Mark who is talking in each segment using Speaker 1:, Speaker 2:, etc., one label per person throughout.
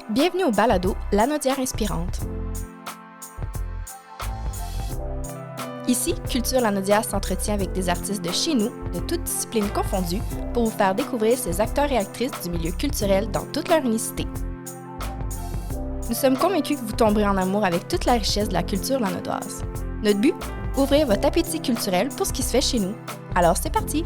Speaker 1: Bienvenue au balado Lanaudière inspirante. Ici, Culture Lanaudière s'entretient avec des artistes de chez nous, de toutes disciplines confondues, pour vous faire découvrir ces acteurs et actrices du milieu culturel dans toute leur unicité. Nous sommes convaincus que vous tomberez en amour avec toute la richesse de la culture lanaudoise. Notre but? Ouvrir votre appétit culturel pour ce qui se fait chez nous. Alors c'est parti!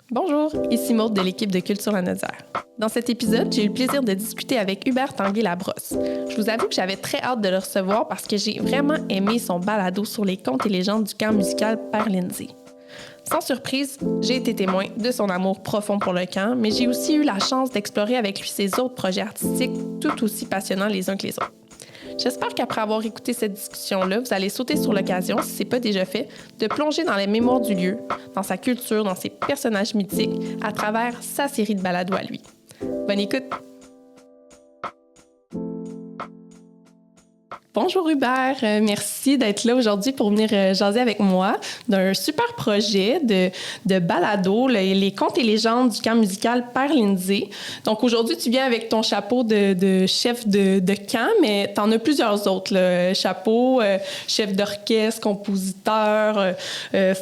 Speaker 2: Bonjour, ici Maude de l'équipe de Culture Lanaudière. Dans cet épisode, j'ai eu le plaisir de discuter avec Hubert Tanguay-Labrosse. Je vous avoue que j'avais très hâte de le recevoir parce que j'ai vraiment aimé son balado sur les contes et légendes du camp musical Père Lindsay. Sans surprise, j'ai été témoin de son amour profond pour le camp, mais j'ai aussi eu la chance d'explorer avec lui ses autres projets artistiques tout aussi passionnants les uns que les autres. J'espère qu'après avoir écouté cette discussion-là, vous allez sauter sur l'occasion, si ce n'est pas déjà fait, de plonger dans les mémoires du lieu, dans sa culture, dans ses personnages mythiques, à travers sa série de balados à lui. Bonne écoute! Bonjour Hubert, merci d'être là aujourd'hui pour venir jaser avec moi d'un super projet de balado, les contes et légendes du camp musical Père Lindsay. Donc aujourd'hui, tu viens avec ton chapeau de chef de camp, mais tu en as plusieurs autres. Là. Chapeau, chef d'orchestre, compositeur,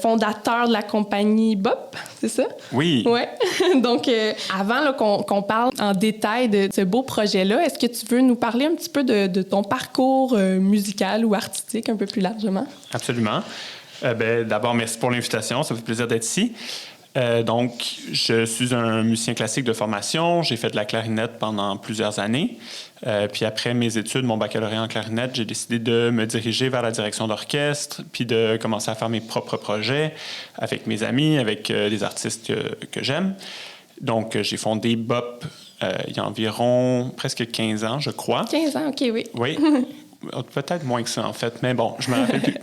Speaker 2: fondateur de la compagnie Bop, c'est ça?
Speaker 3: Oui.
Speaker 2: Ouais. Donc avant là, qu'on parle en détail de ce beau projet-là, est-ce que tu veux nous parler un petit peu de ton parcours musical ou artistique un peu plus largement?
Speaker 3: Absolument. D'abord, merci pour l'invitation. Ça fait plaisir d'être ici. Donc, je suis un musicien classique de formation. J'ai fait de la clarinette pendant plusieurs années. Puis après mes études, mon baccalauréat en clarinette, j'ai décidé de me diriger vers la direction d'orchestre, puis de commencer à faire mes propres projets avec mes amis, avec des artistes que j'aime. Donc, j'ai fondé Bop il y a environ presque 15 ans, je crois.
Speaker 2: 15 ans, OK, oui.
Speaker 3: Oui. Peut-être moins que ça, en fait, mais bon, je me rappelle plus.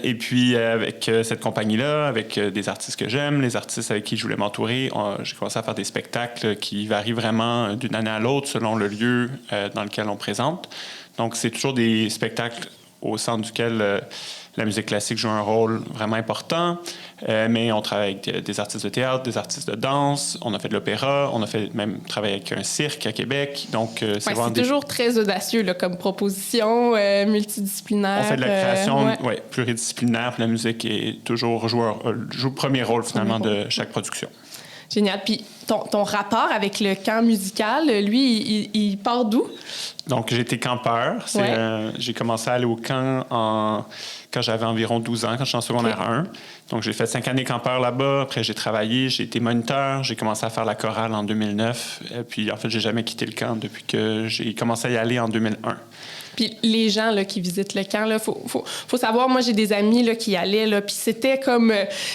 Speaker 3: Et puis, avec cette compagnie-là, avec des artistes que j'aime, les artistes avec qui je voulais m'entourer, j'ai commencé à faire des spectacles qui varient vraiment d'une année à l'autre selon le lieu dans lequel on présente. Donc, c'est toujours des spectacles au centre duquel la musique classique joue un rôle vraiment important, mais on travaille avec des artistes de théâtre, des artistes de danse, on a fait de l'opéra, on a fait même travailler avec un cirque à Québec. Donc, c'est
Speaker 2: toujours très audacieux là, comme proposition, multidisciplinaire.
Speaker 3: On fait de la création pluridisciplinaire, puis la musique est toujours joue le premier rôle finalement de chaque production.
Speaker 2: Génial. Puis ton rapport avec le camp musical, lui, il part d'où?
Speaker 3: Donc, j'ai été campeur. J'ai commencé à aller au camp quand j'avais environ 12 ans, quand je suis en secondaire 1. Donc, j'ai fait 5 années campeur là-bas. Après, j'ai travaillé, j'ai été moniteur. J'ai commencé à faire la chorale en 2009. Puis, en fait, j'ai jamais quitté le camp depuis que j'ai commencé à y aller en 2001.
Speaker 2: Puis les gens là, qui visitent le camp, il faut savoir, moi, j'ai des amis là, qui y allaient, là, puis c'était comme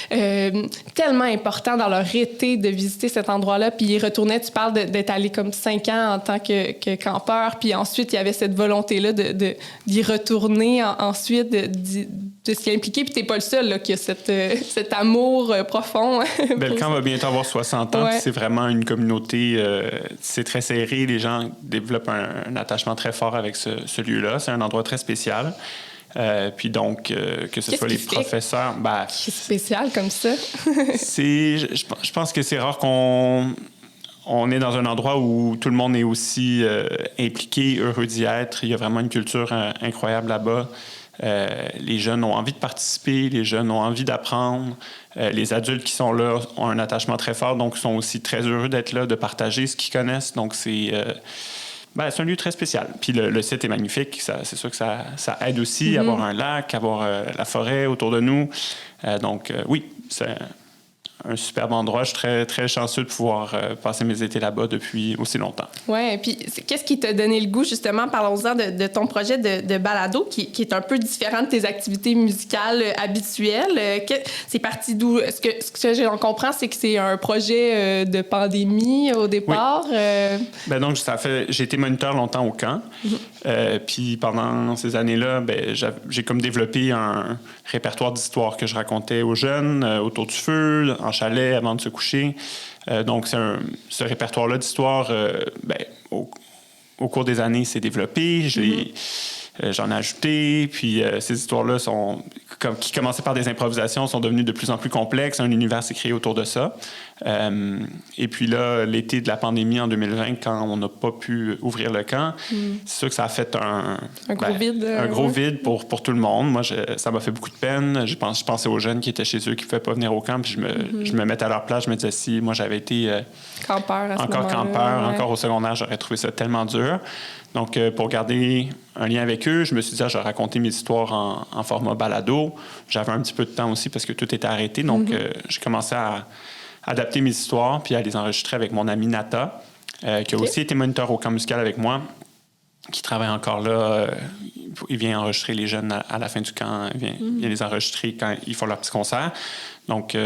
Speaker 2: tellement important dans leur été de visiter cet endroit-là. Puis ils retournaient, tu parles d'être allé comme 5 ans en tant que campeur, puis ensuite, il y avait cette volonté-là d'y retourner ensuite, de s'y impliquer. Puis t'es pas le seul là, qui a cet amour profond.
Speaker 3: Le camp va bientôt avoir 60 ans, puis c'est vraiment une communauté, c'est très serré. Les gens développent un attachement très fort avec ce lieu-là. C'est un endroit très spécial. Puis donc, que ce soit les professeurs...
Speaker 2: C'est spécial comme ça?
Speaker 3: Je pense que c'est rare qu'on est dans un endroit où tout le monde est aussi impliqué, heureux d'y être. Il y a vraiment une culture incroyable là-bas. Les jeunes ont envie de participer, les jeunes ont envie d'apprendre. Les adultes qui sont là ont un attachement très fort, donc sont aussi très heureux d'être là, de partager ce qu'ils connaissent. Donc, c'est un lieu très spécial. Puis le site est magnifique. C'est sûr que ça aide aussi à avoir un lac, avoir la forêt autour de nous. Donc, oui, c'est un superbe endroit. Je suis très, très chanceux de pouvoir passer mes étés là-bas depuis aussi longtemps.
Speaker 2: Oui, puis qu'est-ce qui t'a donné le goût, justement, parlons-en de ton projet de balado, qui est un peu différent de tes activités musicales habituelles. C'est parti d'où? Ce que j'en comprends, c'est que c'est un projet de pandémie au départ.
Speaker 3: Oui. Donc, j'ai été moniteur longtemps au camp. Puis pendant ces années-là, j'ai comme développé un répertoire d'histoires que je racontais aux jeunes autour du feu, en chalet, avant de se coucher. Donc, ce répertoire-là d'histoires, au cours des années, s'est développé. J'en ai ajouté. Puis ces histoires-là sont... qui commençaient par des improvisations sont devenus de plus en plus complexes. Un univers s'est créé autour de ça. Et puis là, l'été de la pandémie en 2020, quand on n'a pas pu ouvrir le camp, c'est sûr que ça a fait un gros vide pour tout le monde. Moi, ça m'a fait beaucoup de peine. Je pensais aux jeunes qui étaient chez eux, qui ne pouvaient pas venir au camp. Puis je me mettais à leur place. Je me disais, si moi, j'avais été
Speaker 2: campeur
Speaker 3: encore au secondaire, j'aurais trouvé ça tellement dur. Donc, pour garder un lien avec eux, je me suis dit, je vais raconter mes histoires en format balado. J'avais un petit peu de temps aussi parce que tout était arrêté. Donc, j'ai commencé à adapter mes histoires puis à les enregistrer avec mon ami Nata, qui a aussi été moniteur au camp musical avec moi, qui travaille encore là. Il vient enregistrer les jeunes à la fin du camp. Il vient les enregistrer quand ils font leur petit concert. Donc,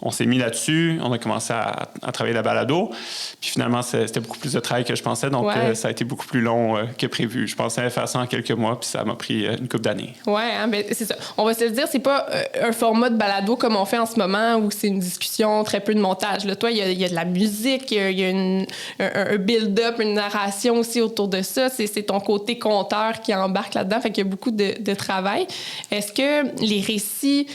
Speaker 3: on s'est mis là-dessus. On a commencé à travailler la balado. Puis finalement, c'était beaucoup plus de travail que je pensais. Donc, ça a été beaucoup plus long que prévu. Je pensais faire ça en quelques mois, puis ça m'a pris une couple d'années.
Speaker 2: Oui, ben, c'est ça. On va se le dire, c'est pas un format de balado comme on fait en ce moment où c'est une discussion, très peu de montage. Là, toi, il y a de la musique, il y a un build-up, une narration aussi autour de ça. C'est ton côté conteur qui embarque là-dedans. Fait qu'il y a beaucoup de travail. Est-ce que les récits...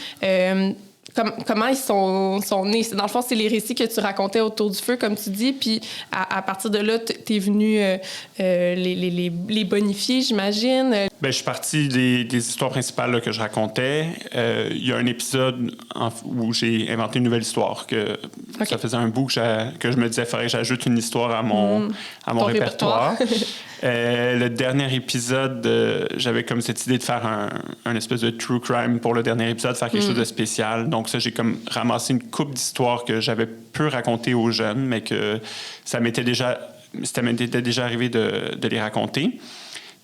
Speaker 2: comment ils sont nés? Dans le fond, c'est les récits que tu racontais autour du feu, comme tu dis, puis à partir de là, t'es venu les bonifier, j'imagine.
Speaker 3: Bien, je suis parti des histoires principales là, que je racontais. Il y a un épisode où j'ai inventé une nouvelle histoire. Ça faisait un bout que je me disais, il faudrait que j'ajoute une histoire à mon répertoire. Le dernier épisode, j'avais comme cette idée de faire un espèce de true crime pour le dernier épisode, faire quelque chose de spécial. Donc ça, j'ai comme ramassé une couple d'histoires que j'avais peu racontées aux jeunes, mais que ça m'était déjà arrivé de les raconter.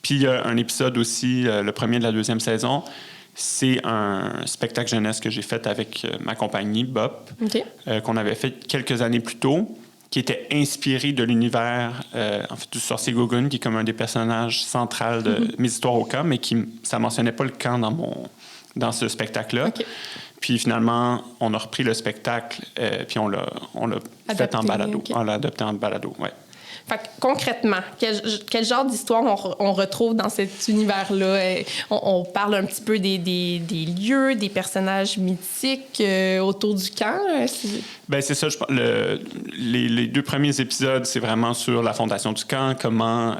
Speaker 3: Puis il y a un épisode aussi, le premier de la deuxième saison, c'est un spectacle jeunesse que j'ai fait avec ma compagnie, BOP, qu'on avait fait quelques années plus tôt, qui était inspiré de l'univers du sorcier Gogun, qui est comme un des personnages centraux de mes histoires au camp, mais ça ne mentionnait pas le camp dans ce spectacle-là. Puis finalement, on a repris le spectacle, puis on l'a fait en balado. On l'a adopté en balado, oui.
Speaker 2: Fait que, concrètement, quel genre d'histoire on retrouve dans cet univers-là? On parle un petit peu des lieux, des personnages mythiques autour du camp?
Speaker 3: Bien, c'est ça. Les deux premiers épisodes, c'est vraiment sur la fondation du camp, comment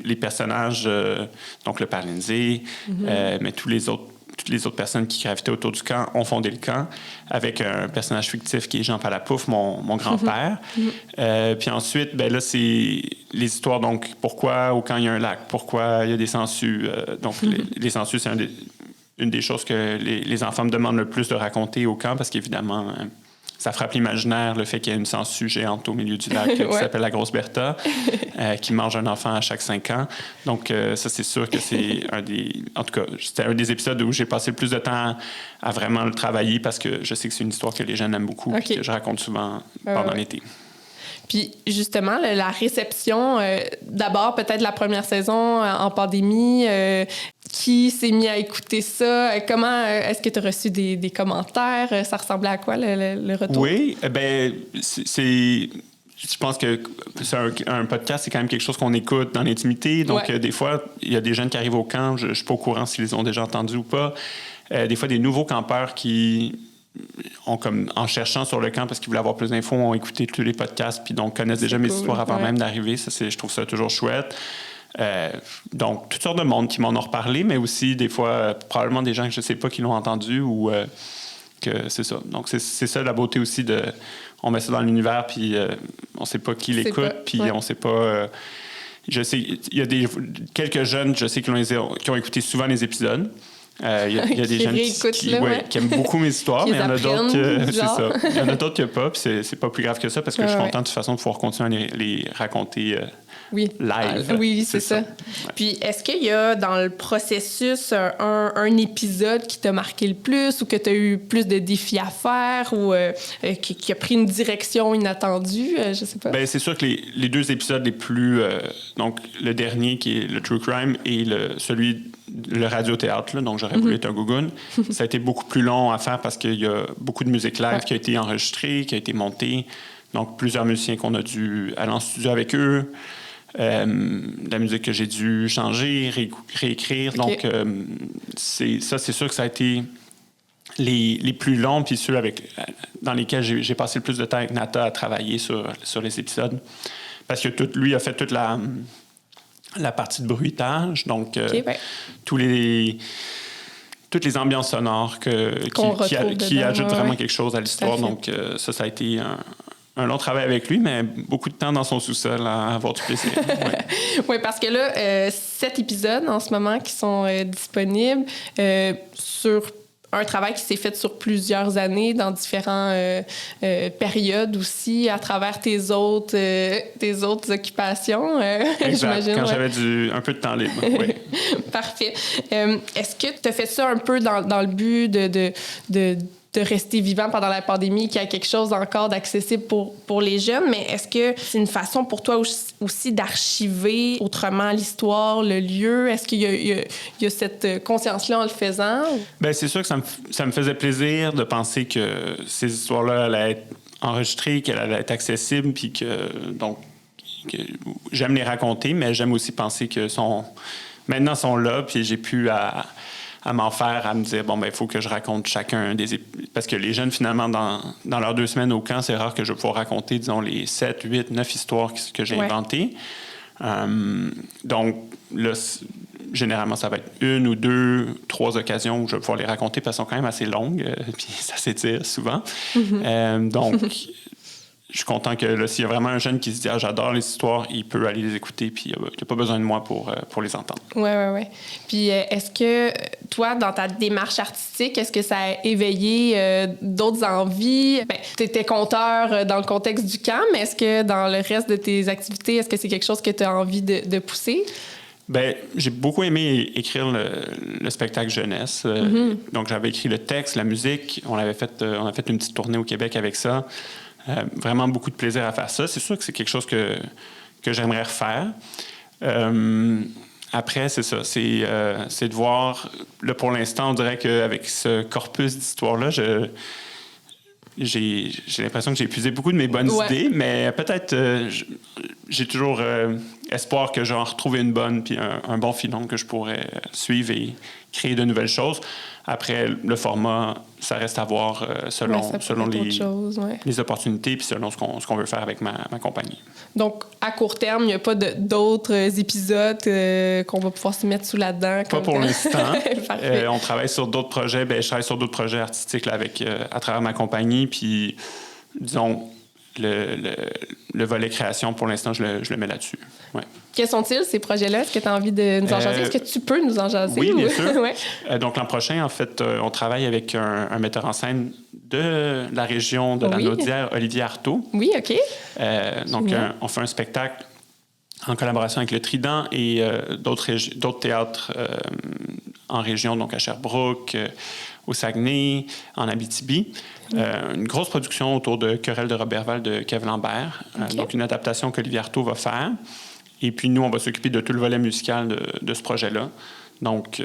Speaker 3: les personnages, donc le père Lindsay, mais toutes les autres personnes qui gravitaient autour du camp ont fondé le camp avec un personnage fictif qui est Jean Palapouf, mon grand-père. Puis ensuite, ben là, c'est les histoires, donc pourquoi au camp il y a un lac, pourquoi il y a des sangsues. Donc les sangsues, c'est une des choses que les enfants me demandent le plus de raconter au camp parce qu'évidemment... ça frappe l'imaginaire, le fait qu'il y ait une sangsue géante au milieu du lac qui s'appelle la Grosse Bertha, qui mange un enfant à chaque 5 ans. Donc, ça, c'est sûr que c'est en tout cas, c'était un des épisodes où j'ai passé le plus de temps à vraiment le travailler parce que je sais que c'est une histoire que les jeunes aiment beaucoup et que je raconte souvent pendant l'été.
Speaker 2: Puis, justement, la réception, d'abord, peut-être la première saison en pandémie, qui s'est mis à écouter ça? Comment est-ce que tu as reçu des commentaires? Ça ressemblait à quoi, le retour? Oui,
Speaker 3: bien, je pense que un podcast, c'est quand même quelque chose qu'on écoute dans l'intimité. Donc, des fois, il y a des jeunes qui arrivent au camp, je ne suis pas au courant s'ils les ont déjà entendus ou pas. Des fois, des nouveaux campeurs qui... en cherchant sur le camp parce qu'ils voulaient avoir plus d'infos, ont écouté tous les podcasts puis donc connaissent déjà mes histoires avant même d'arriver. Je trouve ça toujours chouette. Donc, toutes sortes de monde qui m'en ont reparlé, mais aussi des fois, probablement des gens que je ne sais pas qui l'ont entendu ou que c'est ça. Donc, c'est ça la beauté aussi de... On met ça dans l'univers puis on ne sait pas qui l'écoute puis on ne sait pas... je sais, il y a quelques jeunes, je sais, qui ont écouté souvent les épisodes. Il y a des gens qui aiment beaucoup mes histoires, mais il y en a d'autres c'est ça. Il y en a d'autres qui n'aiment pas, puis c'est pas plus grave que ça parce que je suis content de toute façon de pouvoir continuer à les raconter live.
Speaker 2: Oui, c'est ça. Ouais. Puis est-ce qu'il y a dans le processus un épisode qui t'a marqué le plus ou que tu as eu plus de défis à faire ou qui a pris une direction inattendue? Je sais pas.
Speaker 3: Bien, c'est sûr que les deux épisodes les plus... donc, le dernier qui est le True Crime et le radiothéâtre, là, donc j'aurais voulu être un Gogun. Ça a été beaucoup plus long à faire parce qu'il y a beaucoup de musique live qui a été enregistrée, qui a été montée. Donc, plusieurs musiciens qu'on a dû aller en studio avec eux. la musique que j'ai dû changer, réécrire.
Speaker 2: Okay.
Speaker 3: Donc, c'est sûr que ça a été les plus longs, puis ceux dans lesquels j'ai passé le plus de temps avec Nata à travailler sur les épisodes. Parce que lui a fait toute la partie de bruitage, donc toutes les ambiances sonores qui ajoutent vraiment quelque chose à l'histoire. Donc, ça a été un long travail avec lui, mais beaucoup de temps dans son sous-sol à avoir du plaisir.
Speaker 2: Oui, parce que là, 7 épisodes en ce moment qui sont disponibles sur un travail qui s'est fait sur plusieurs années dans différentes périodes aussi, à travers tes autres occupations,
Speaker 3: j'imagine. Quand j'avais un peu de temps libre, oui.
Speaker 2: Parfait. Est-ce que tu as fait ça un peu dans le but de rester vivant pendant la pandémie, qu'il y a quelque chose encore d'accessible pour les jeunes, mais est-ce que c'est une façon pour toi aussi d'archiver autrement l'histoire, le lieu? Est-ce qu'il y a cette conscience-là en le faisant?
Speaker 3: Bien, c'est sûr que ça me faisait plaisir de penser que ces histoires-là allaient être enregistrées, qu'elles allaient être accessibles, puis que j'aime les raconter, mais j'aime aussi penser que maintenant sont là, puis j'ai pu à m'en faire, à me dire, il faut que je raconte chacun parce que les jeunes, finalement, dans leurs 2 semaines au camp, c'est rare que je vais pouvoir raconter, disons, les 7, 8, 9 histoires que j'ai inventées. Donc, là, généralement, ça va être 1 ou 2, 3 occasions où je vais pouvoir les raconter, parce qu'elles sont quand même assez longues, puis ça s'étire souvent. Donc, je suis content que là, s'il y a vraiment un jeune qui se dit « j'adore les histoires », il peut aller les écouter, puis il n'a pas besoin de moi pour les entendre.
Speaker 2: Oui. Puis est-ce que toi, dans ta démarche artistique, est-ce que ça a éveillé d'autres envies? Tu étais conteur dans le contexte du camp, mais est-ce que dans le reste de tes activités, est-ce que c'est quelque chose que tu as envie de pousser?
Speaker 3: Bien, j'ai beaucoup aimé écrire le spectacle jeunesse. Donc, j'avais écrit le texte, la musique. On a fait une petite tournée au Québec avec ça. Vraiment beaucoup de plaisir à faire ça. C'est sûr que c'est quelque chose que j'aimerais refaire. Après, c'est ça. C'est de voir... Là, pour l'instant, on dirait qu'avec ce corpus d'histoire-là, j'ai l'impression que j'ai épuisé beaucoup de mes bonnes idées, mais peut-être j'ai toujours espoir que j'en retrouve une bonne, puis un bon filon que je pourrais suivre et créer de nouvelles choses. Après, le format, ça reste à voir selon les opportunités, puis selon ce qu'on veut faire avec ma compagnie.
Speaker 2: Donc, à court terme, il n'y a pas d'autres épisodes qu'on va pouvoir se mettre sous la dent?
Speaker 3: Pas pour l'instant. On travaille sur d'autres projets. Je travaille sur d'autres projets artistiques là, à travers ma compagnie. Puis, disons, le volet création, pour l'instant, je le mets là-dessus. Ouais.
Speaker 2: Quels sont-ils, ces projets-là? Est-ce que tu as envie de nous en jaser? Est-ce que tu peux nous en jaser?
Speaker 3: Oui, bien sûr. Donc, l'an prochain, en fait, on travaille avec un metteur en scène de la région de la Naudière, Olivier Artaud.
Speaker 2: Oui, OK.
Speaker 3: Donc, on fait un spectacle en collaboration avec le Trident et d'autres théâtres en région, donc à Sherbrooke, au Saguenay, en Abitibi. Une grosse production autour de Querelle de Roberval de Kev Lambert. Donc, une adaptation qu'Olivier Artaud va faire. Et puis, nous, on va s'occuper de tout le volet musical de ce projet-là. Donc,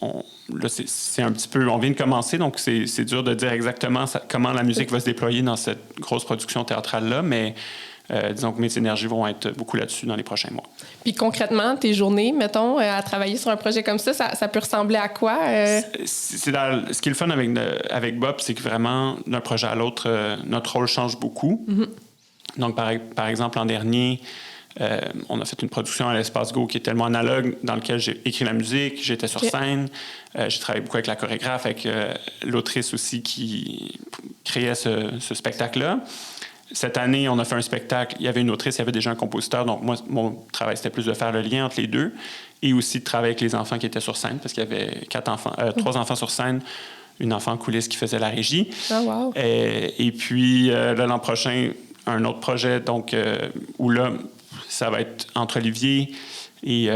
Speaker 3: là, c'est un petit peu... On vient de commencer, donc c'est dur de dire exactement comment la musique va se déployer dans cette grosse production théâtrale-là, mais disons que mes énergies vont être beaucoup là-dessus dans les prochains mois.
Speaker 2: Puis concrètement, tes journées, mettons, à travailler sur un projet comme ça peut ressembler à quoi?
Speaker 3: Ce qui est le fun avec Bob, c'est que vraiment, d'un projet à l'autre, notre rôle change beaucoup. Donc, par exemple, l'an dernier... on a fait une production à l'Espace Go qui est tellement analogue, dans lequel j'ai écrit la musique, j'étais sur scène, j'ai travaillé beaucoup avec la chorégraphe, avec l'autrice aussi qui créait ce spectacle-là. Cette année, on a fait un spectacle, il y avait une autrice, il y avait déjà un compositeur, donc moi, mon travail, c'était plus de faire le lien entre les deux, et aussi de travailler avec les enfants qui étaient sur scène, parce qu'il y avait 3 enfants sur scène, une enfant en coulisses qui faisait la régie.
Speaker 2: Oh, wow.
Speaker 3: Et puis, l'an prochain, un autre projet, donc, où là, ça va être entre Olivier et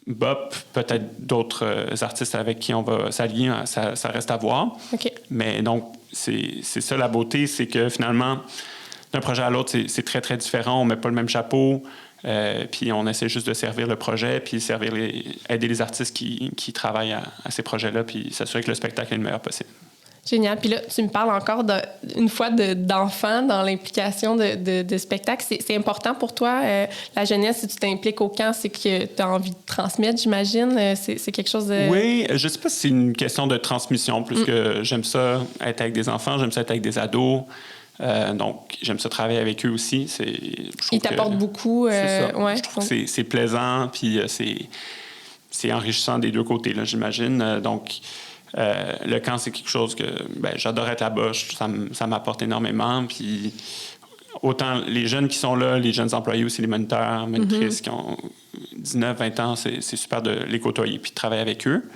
Speaker 3: Bop, peut-être d'autres artistes avec qui on va s'allier, ça reste à voir.
Speaker 2: Okay.
Speaker 3: Mais donc, c'est ça la beauté, c'est que finalement, d'un projet à l'autre, c'est très, très différent. On ne met pas le même chapeau, puis on essaie juste de servir le projet, puis aider les artistes qui travaillent à ces projets-là, puis s'assurer que le spectacle est le meilleur possible.
Speaker 2: Génial. Puis là, tu me parles encore une fois d'enfants dans l'implication de spectacles. C'est important pour toi, la jeunesse, si tu t'impliques au camp, c'est que tu as envie de transmettre, j'imagine. C'est quelque chose de...
Speaker 3: Oui, je sais pas si c'est une question de transmission, plus que j'aime ça être avec des enfants, j'aime ça être avec des ados. Donc, j'aime ça travailler avec eux aussi.
Speaker 2: Ils t'apportent beaucoup.
Speaker 3: C'est ça.
Speaker 2: Ouais,
Speaker 3: je trouve que c'est plaisant, puis c'est enrichissant des deux côtés, là, j'imagine. Donc, le camp, c'est quelque chose que j'adore être là-bas. Ça m'apporte énormément. Puis, autant les jeunes qui sont là, les jeunes employés aussi, les moniteurs, monitrices qui ont 19, 20 ans, c'est super de les côtoyer puis de travailler avec eux.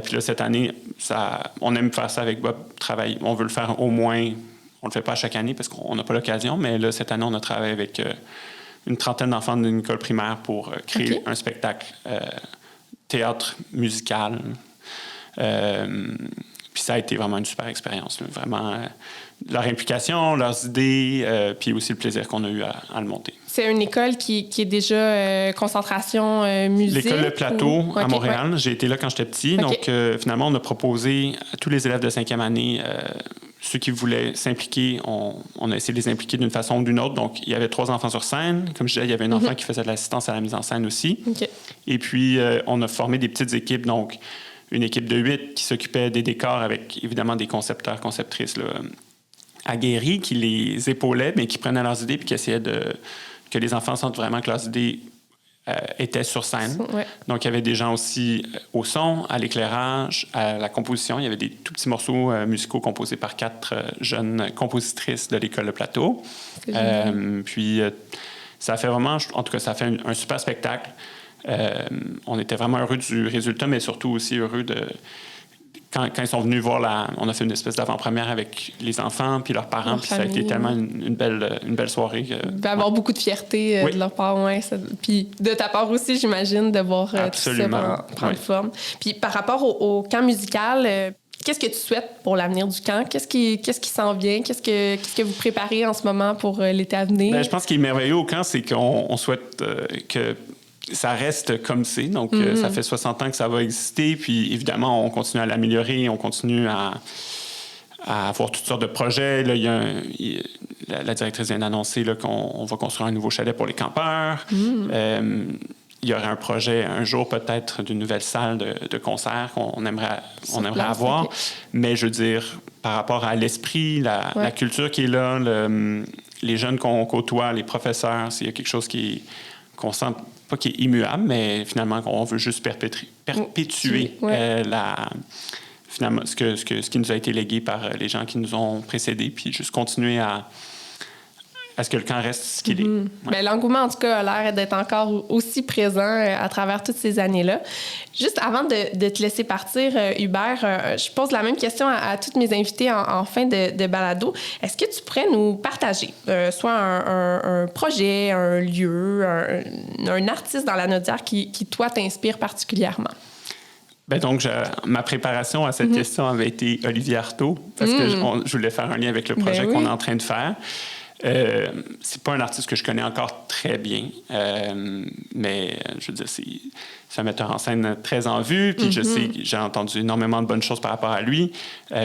Speaker 3: Puis là, cette année, on aime faire ça avec Bob. On veut le faire au moins... On ne le fait pas chaque année parce qu'on n'a pas l'occasion, mais là, cette année, on a travaillé avec une trentaine d'enfants d'une école primaire pour créer un spectacle théâtre musical. Puis ça a été vraiment une super expérience. Là. Vraiment, leur implication, leurs idées, puis aussi le plaisir qu'on a eu à le monter.
Speaker 2: C'est une école qui est déjà concentration musique?
Speaker 3: L'école Le Plateau à Montréal. Ouais. J'ai été là quand j'étais petit. Donc, finalement, on a proposé à tous les élèves de 5e année... ceux qui voulaient s'impliquer, on a essayé de les impliquer d'une façon ou d'une autre. Donc, il y avait 3 enfants sur scène. Comme je disais, il y avait un enfant qui faisait de l'assistance à la mise en scène aussi. Et puis, on a formé des petites équipes. Donc, une équipe de 8 qui s'occupait des décors avec, évidemment, des concepteurs, conceptrices là, aguerris qui les épaulaient, mais qui prenaient leurs idées puis qui essayaient que les enfants sentent vraiment que leurs idées étaient sur scène. Ouais. Donc, il y avait des gens aussi au son, à l'éclairage, à la composition. Il y avait des tout petits morceaux musicaux composés par 4 jeunes compositrices de l'école Le Plateau. Puis, ça a fait vraiment... En tout cas, ça a fait un super spectacle. On était vraiment heureux du résultat, mais surtout aussi heureux de... Quand ils sont venus voir on a fait une espèce d'avant-première avec les enfants puis leurs parents, puis ça a été tellement une belle soirée.
Speaker 2: Il va y avoir beaucoup de fierté de leur part, puis de ta part aussi, j'imagine, de voir tout ça prendre forme. Puis par rapport au camp musical, qu'est-ce que tu souhaites pour l'avenir du camp? Qu'est-ce qui s'en vient? Qu'est-ce que vous préparez en ce moment pour l'été à venir?
Speaker 3: Bien, je pense qu'il est merveilleux au camp, c'est qu'on souhaite que ça reste comme c'est. Donc, ça fait 60 ans que ça va exister. Puis, évidemment, on continue à l'améliorer. On continue à avoir toutes sortes de projets. Là, la directrice vient d'annoncer là, qu'on va construire un nouveau chalet pour les campeurs. Il y aurait un projet un jour peut-être d'une nouvelle salle de concert qu'on aimerait avoir. Okay. Mais je veux dire, par rapport à l'esprit, la culture qui est là, les jeunes qu'on côtoie, les professeurs, s'il y a quelque chose qu'on sent... pas qui est immuable, mais finalement, on veut juste perpétuer finalement, ce qui nous a été légué par les gens qui nous ont précédés, puis juste continuer à ce que le camp reste ce qu'il est. Ouais.
Speaker 2: Bien, l'engouement, en tout cas, a l'air d'être encore aussi présent à travers toutes ces années-là. Juste avant de te laisser partir, Hubert, je pose la même question à toutes mes invités en fin de balado. Est-ce que tu pourrais nous partager soit un projet, un lieu, un artiste dans la Naudière qui toi, t'inspire particulièrement?
Speaker 3: Bien, donc, ma préparation à cette question avait été Olivier Artaud, parce que je voulais faire un lien avec le projet qu'on est en train de faire. C'est pas un artiste que je connais encore très bien, mais je veux dire, c'est un metteur en scène très en vue, puis je sais que j'ai entendu énormément de bonnes choses par rapport à lui.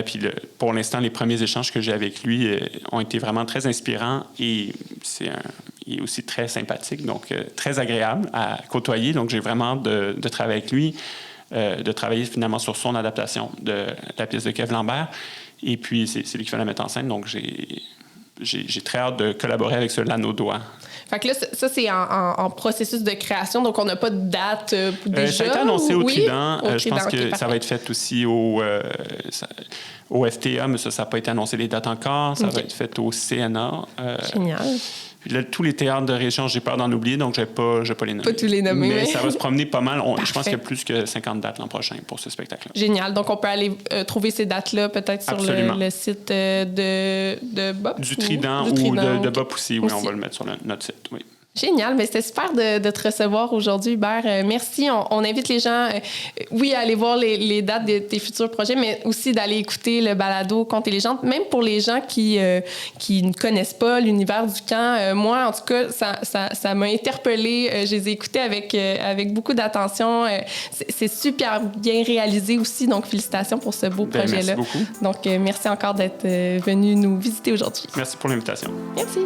Speaker 3: Puis pour l'instant, les premiers échanges que j'ai avec lui ont été vraiment très inspirants et il est aussi très sympathique, donc très agréable à côtoyer. Donc j'ai vraiment hâte de travailler avec lui, de travailler finalement sur son adaptation de la pièce de Kev Lambert. Et puis c'est lui qui va la mettre en scène, donc j'ai très hâte de collaborer avec ce L'Anneau d'Oie.
Speaker 2: Fait que là, ça, c'est en processus de création, donc on n'a pas de date déjà.
Speaker 3: Ça a été annoncé au Trident. Je pense que ça va être fait aussi au FTA, mais ça n'a pas été annoncé les dates encore. Ça va être fait au CNA.
Speaker 2: Génial.
Speaker 3: Puis là, tous les théâtres de région, j'ai peur d'en oublier, donc je ne vais pas les nommer.
Speaker 2: Pas tous les nommer.
Speaker 3: Mais ça va se promener pas mal. Je pense qu'il y a plus que 50 dates l'an prochain pour ce spectacle-là.
Speaker 2: Génial. Donc, on peut aller trouver ces dates-là peut-être sur le site de Bob?
Speaker 3: Du Trident ou de Bob aussi. Oui, on va le mettre sur notre site, oui.
Speaker 2: Génial, mais c'était super de te recevoir aujourd'hui, Hubert. Merci. On invite les gens, oui, à aller voir les dates de tes futurs projets, mais aussi d'aller écouter le balado Contes et légendes, même pour les gens qui ne connaissent pas l'univers du camp. Moi, en tout cas, ça m'a interpellée. Je les ai écoutés avec beaucoup d'attention. C'est super bien réalisé aussi, donc félicitations pour ce beau projet-là.
Speaker 3: Merci beaucoup.
Speaker 2: Donc, merci encore d'être venu nous visiter aujourd'hui.
Speaker 3: Merci pour l'invitation.
Speaker 2: Merci.